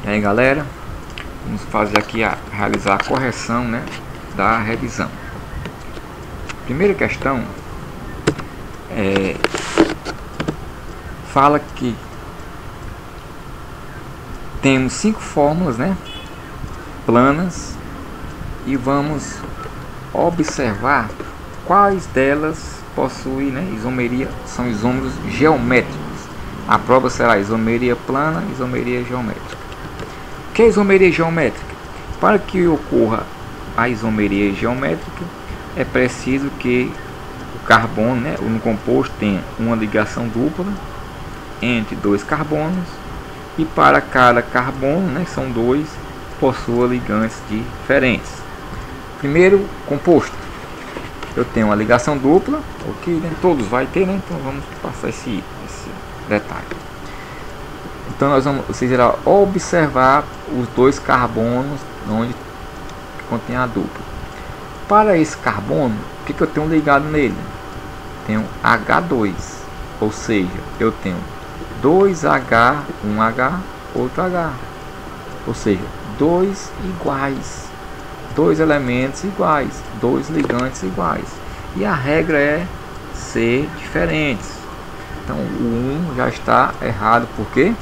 E aí galera, vamos fazer aqui realizar a correção, né, da revisão. Primeira questão fala que temos 5 fórmulas, né, planas, e vamos observar quais delas possuem, né, isomeria, são isômeros geométricos. A prova será isomeria plana, isomeria geométrica. O que é isomeria geométrica? Para que ocorra a isomeria geométrica, é preciso que o carbono, né, no composto, tenha uma ligação dupla entre dois carbonos, e para cada carbono, né, são dois, possua ligantes diferentes. Primeiro composto, eu tenho uma ligação dupla, ok, né? Todos vai ter, né? Então vamos passar esse detalhe. Então nós vamos, vocês irão observar os dois carbonos onde contém a dupla. Para esse carbono, o que eu tenho ligado nele? Tenho H2, ou seja, eu tenho 2H, 1H, outro H, ou seja, dois iguais, dois elementos iguais, dois ligantes iguais, e a regra é ser diferentes. Então o 1 já está errado, porque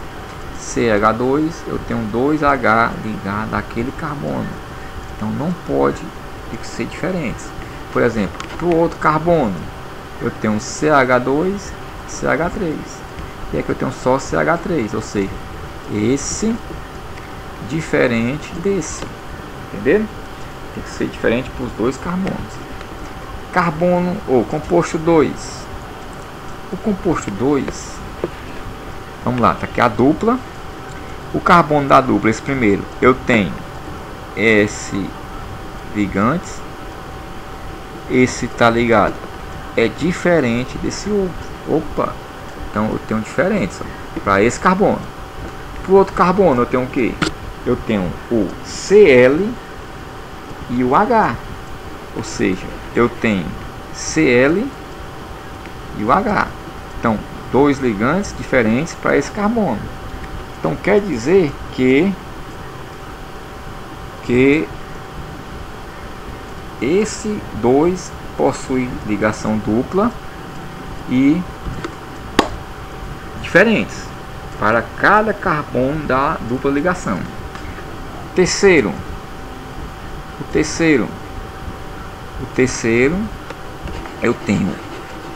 CH2 eu tenho 2H ligado àquele carbono, então não pode ter que ser diferentes. Por exemplo, para o outro carbono eu tenho CH2, CH3, e aqui eu tenho só CH3, ou seja, esse diferente desse, entenderam? Tem que ser diferente para os dois carbonos. Carbono ou composto 2. O composto 2, vamos lá, tá aqui a dupla. O carbono da dupla, esse primeiro, eu tenho esse ligantes, esse tá ligado, é diferente desse outro. Opa, então eu tenho diferentes para esse carbono. Para o outro carbono eu tenho o que? Eu tenho o Cl e o H, ou seja, eu tenho Cl e o H. Então, dois ligantes diferentes para esse carbono. Então, quer dizer que esse 2 possui ligação dupla e diferentes para cada carbono da dupla ligação. Terceiro, o terceiro eu tenho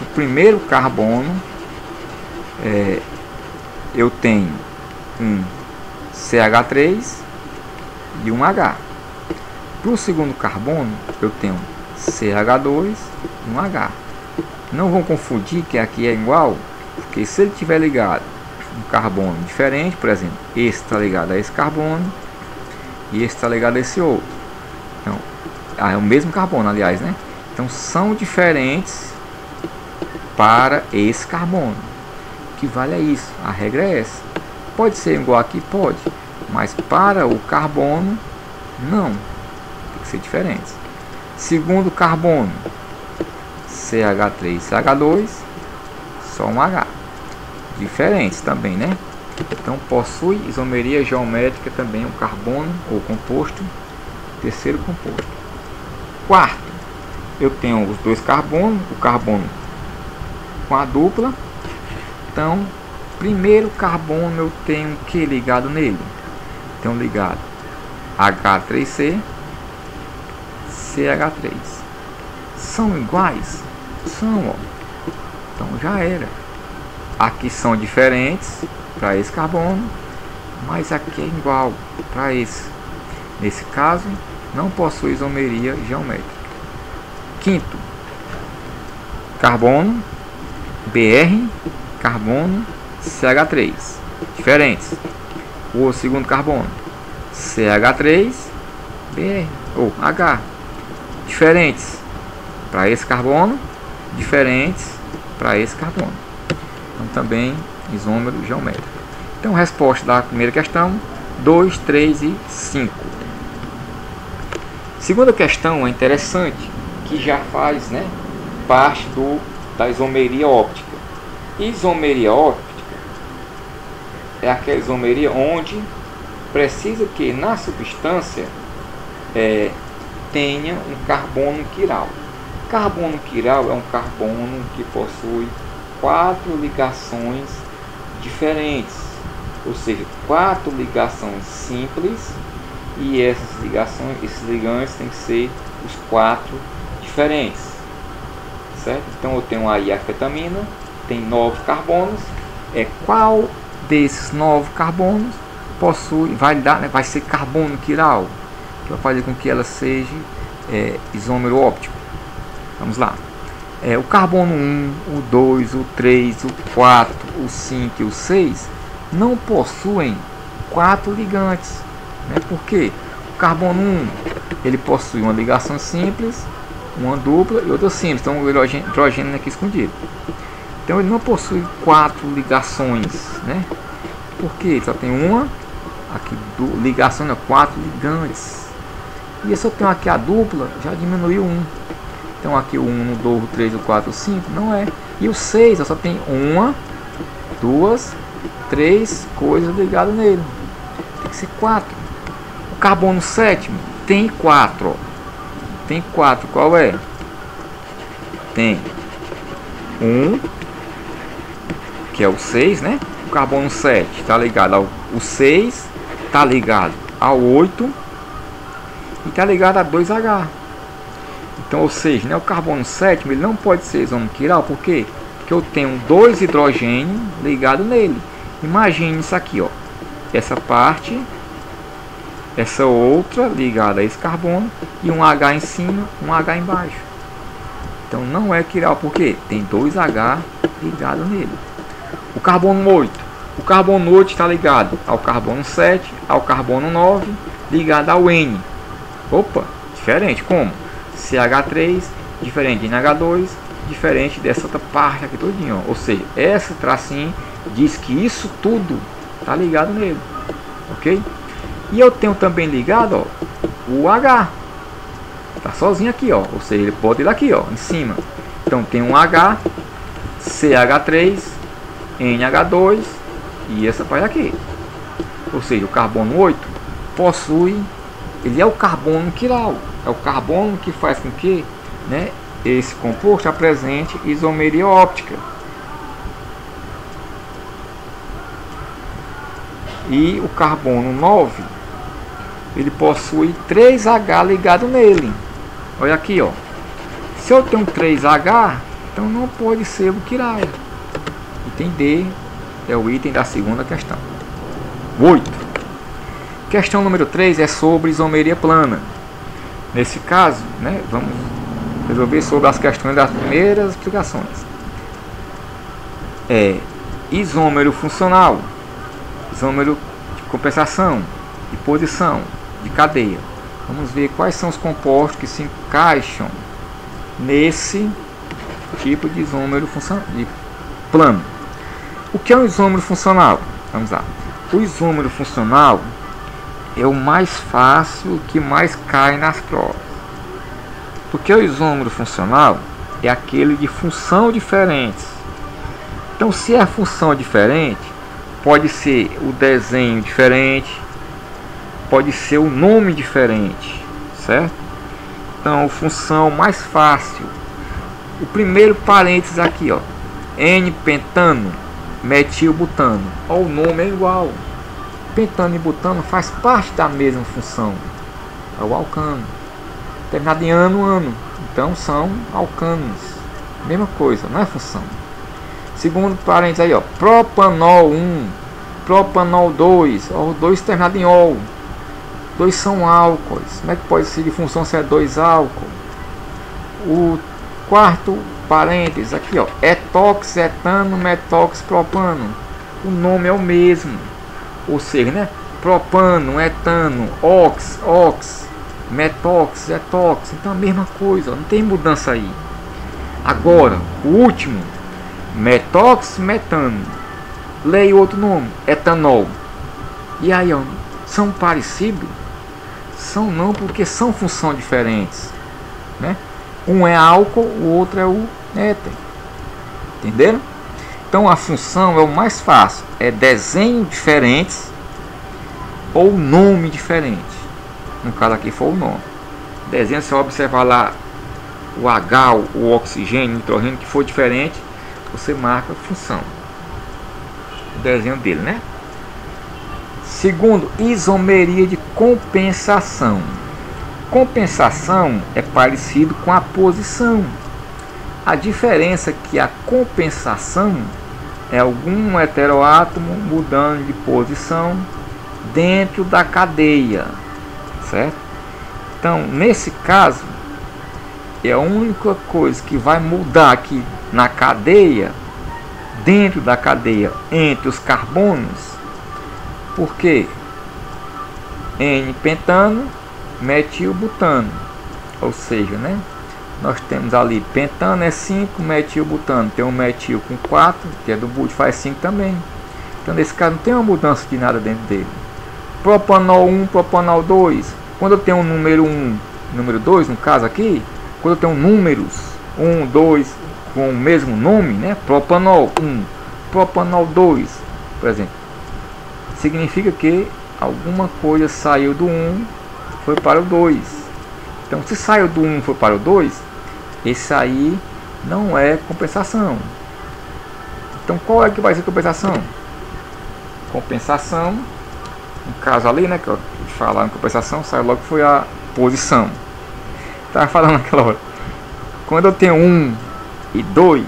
o primeiro carbono, eu tenho um CH3 e um H. Para o segundo carbono eu tenho CH2 e um H. Não vão confundir que aqui é igual, porque se ele tiver ligado um carbono diferente, por exemplo, esse está ligado a esse carbono e esse está ligado a esse outro. Então, é o mesmo carbono, aliás, né? Então são diferentes para esse carbono. O que vale é isso, a regra é essa. Pode ser igual aqui, pode, mas para o carbono não, tem que ser diferentes. Segundo carbono, CH3, CH2, só um H, diferentes também, né? Então possui isomeria geométrica também o carbono ou composto. Terceiro composto. Quarto, eu tenho os dois carbonos, o carbono com a dupla. Então, primeiro carbono eu tenho que ligado nele? Tenho ligado H3C, CH3. São iguais? São, ó. Então já era. Aqui são diferentes para esse carbono, mas aqui é igual para esse. Nesse caso, não possui isomeria geométrica. Quinto, carbono, Br, carbono, CH3, diferentes. O segundo carbono, CH3, Br, ou H, diferentes para esse carbono, diferentes para esse carbono. Então também isômero geométrico. Então resposta da primeira questão, 2, 3 e 5. Segunda questão é interessante, que já faz, né, parte da isomeria óptica. Isomeria óptica é aquela isomeria onde precisa que na substância tenha um carbono quiral. Carbono quiral é um carbono que possui 4 ligações diferentes, ou seja, 4 ligações simples, e essas ligações, esses ligantes têm que ser os 4 diferentes, certo? Então eu tenho aí a anfetamina, tem 9 carbonos. Qual desses 9 carbonos possui, vai ser carbono quiral, que vai fazer com que ela seja isômero óptico? Vamos lá. O carbono 1, o 2, o 3, o 4, o 5 e o 6 não possuem 4 ligantes, né? Por quê? O carbono 1 ele possui uma ligação simples, uma dupla e outra simples. Então o hidrogênio aqui escondido. Então ele não possui 4 ligações, né? Porque ele só tem uma aqui ligação, 4 ligantes. E se eu tenho aqui a dupla, já diminuiu 1. Então aqui o 1, o 2, o 3, o 4, o 5, não é. E o 6, eu só tenho 1, 2, 3 coisas ligadas nele. Tem que ser 4. O carbono 7 tem 4. Ó. Tem 4, qual é? Tem 1, que é o 6, né? O carbono 7 está ligado ao 6, está ligado ao 8 e está ligado a 2H. Então, ou seja, né, o carbono 7 ele não pode ser isômero quiral, por quê? Porque eu tenho 2 hidrogênios ligados nele. Imagine isso aqui, ó. Essa parte, essa outra ligada a esse carbono e um H em cima, um H embaixo. Então não é quiral, porque tem 2H ligado nele. O carbono 8. O carbono 8 está ligado ao carbono 7, ao carbono 9, ligado ao N. Opa, diferente, como? CH3, diferente de NH2, diferente dessa outra parte aqui todinho, ó. Ou seja, essa tracinho diz que isso tudo está ligado nele, ok? E eu tenho também ligado, ó, o H, tá sozinho aqui, ó. Ou seja, ele pode ir aqui, ó, em cima. Então tem um H, CH3, NH2 e essa parte aqui. Ou seja, o carbono 8 possui, ele é o carbono quiral. É o carbono que faz com que, né, esse composto apresente isomeria óptica. E o carbono 9, ele possui 3H ligado nele. Olha aqui, ó. Se eu tenho 3H, então não pode ser o quiral. Item D é o item da segunda questão. 8. Questão número 3 é sobre isomeria plana. Nesse caso, né, vamos resolver sobre as questões das primeiras explicações. Isômero funcional, isômero de compensação, de posição, de cadeia. Vamos ver quais são os compostos que se encaixam nesse tipo de isômero de plano. O que é um isômero funcional? Vamos lá. O isômero funcional é o mais fácil, que mais cai nas provas. Porque o isômero funcional é aquele de função diferente. Então, se a função é diferente, pode ser o desenho diferente, pode ser o nome diferente, certo? Então, função mais fácil. O primeiro parênteses aqui, ó, N-pentano, metilbutano. Ó, o nome é igual. Pentano e butano faz parte da mesma função. É o alcano. Terminado em ano. Então são alcanos. Mesma coisa, não é função. Segundo parênteses aí, ó, propanol 1, propanol 2, ó, 2 terminado em ol. 2 são álcoois. Como é que pode ser de função se é 2 álcool? O quarto parênteses aqui, ó, etox, etano, metox, propano. O nome é o mesmo. Ou seja, né? Propano, etano, ox, metox, etox. Então a mesma coisa, não tem mudança aí. Agora, o último, metox, metano. Leia outro nome, etanol. E aí, ó, são parecidos? São não, porque são funções diferentes, né? Um é álcool, o outro é o éter. Entenderam? Então a função é o mais fácil, é desenho diferentes ou nome diferente. No caso aqui foi o nome. Desenho, se você observar lá o H, o oxigênio, o nitrogênio que for diferente, você marca a função. O desenho dele, né? Segundo, isomeria de compensação. Compensação é parecido com a posição. A diferença é que a compensação é algum heteroátomo mudando de posição dentro da cadeia, certo? Então, nesse caso, é a única coisa que vai mudar aqui na cadeia, dentro da cadeia, entre os carbonos, porque N-pentano, metilbutano, ou seja, né? Nós temos ali pentano é 5, metilbutano tem um metil com 4, que é do but, faz 5 também. Então nesse caso não tem uma mudança de nada dentro dele. Propanol 1, propanol 2, quando eu tenho um número 1, número 2 no caso aqui, quando eu tenho números 1, 2 com o mesmo nome, né? Propanol 1, propanol 2, por exemplo, significa que alguma coisa saiu do 1, foi para o 2. Então se saiu do 1 e foi para o 2, esse aí não é compensação. Então qual é que vai ser compensação? Compensação, no caso ali, né, que eu falar em compensação, saiu logo que foi a posição. Estava falando naquela hora. Quando eu tenho 1 e 2,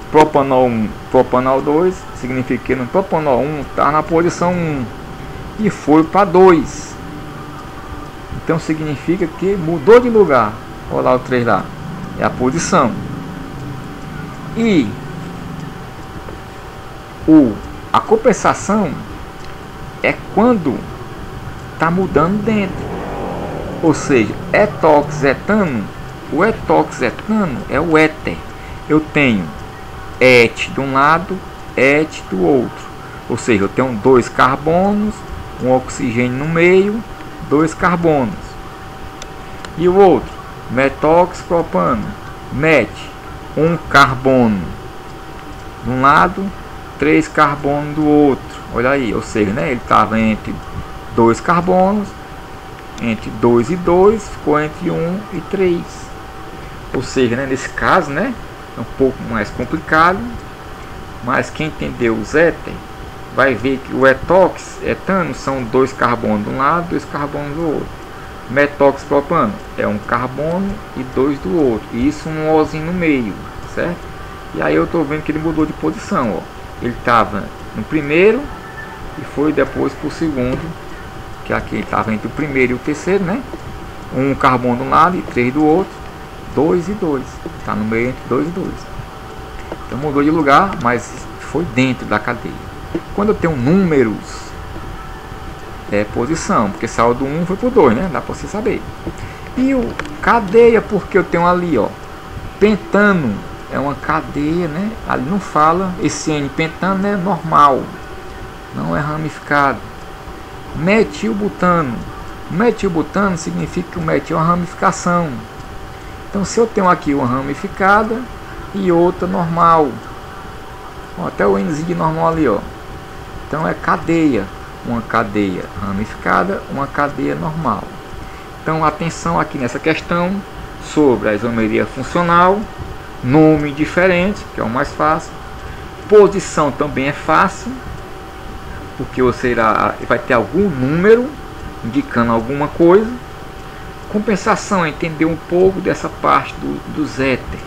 propanol 1, propanol 2, significa que no propanol 1 está na posição 1 e foi para 2. Então significa que mudou de lugar. Olha lá o 3 lá, é a posição. E a compensação é quando está mudando dentro. Ou seja, etoxetano, o etoxetano é o éter. Eu tenho et de um lado, et do outro. Ou seja, eu tenho 2 carbonos, um oxigênio no meio, 2 carbonos. E o outro, metoxpropano, met, um carbono de um lado, 3 carbonos do outro. Olha aí, ou seja, né, ele estava entre 2 carbonos, entre 2 e 2, ficou entre 1 e 3. Ou seja, né, nesse caso, né, é um pouco mais complicado, mas quem entendeu os éter vai ver que o etano são 2 carbonos de um lado, 2 carbonos do outro. Metoxpropano é um carbono e 2 do outro, e isso um ozinho no meio, certo? E aí eu estou vendo que ele mudou de posição, ó. Ele estava no primeiro e foi depois para o segundo, que aqui ele estava entre o primeiro e o terceiro, né? Um carbono de um lado e 3 do outro, 2 e 2, está no meio entre 2 e 2. Então mudou de lugar, mas foi dentro da cadeia. Quando eu tenho números, é posição, porque saiu do 1 foi pro 2, né? Dá para você saber. E o cadeia, porque eu tenho ali, ó, pentano é uma cadeia, né? Ali não fala, esse N-pentano é normal, não é ramificado. Metilbutano, metilbutano significa que o metil é uma ramificação. Então se eu tenho aqui uma ramificada e outra normal, ó, até o Nzinho de normal ali, ó. Então é cadeia. Uma cadeia ramificada, uma cadeia normal. Então atenção aqui nessa questão sobre a isomeria funcional, nome diferente, que é o mais fácil. Posição também é fácil, porque você vai ter algum número indicando alguma coisa. Compensação é entender um pouco dessa parte dos éter.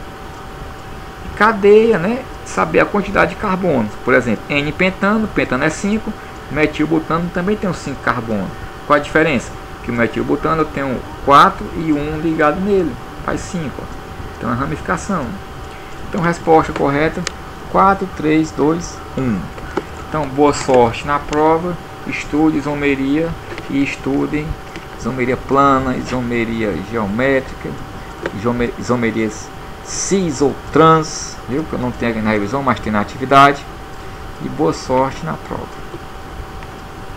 Cadeia, né? Saber a quantidade de carbonos. Por exemplo, N-pentano, pentano é 5. Metilbutano também tem uns 5 carbonos. Qual a diferença? Que o metilbutano eu tenho 4 e 1 ligado nele, faz 5. Então é ramificação. Então resposta correta 4, 3, 2, 1. Então boa sorte na prova. Estude isomeria e estudem isomeria plana, isomeria geométrica, isomerias cis ou trans, viu? Que eu não tenho aqui na revisão, mas tem na atividade. E boa sorte na prova.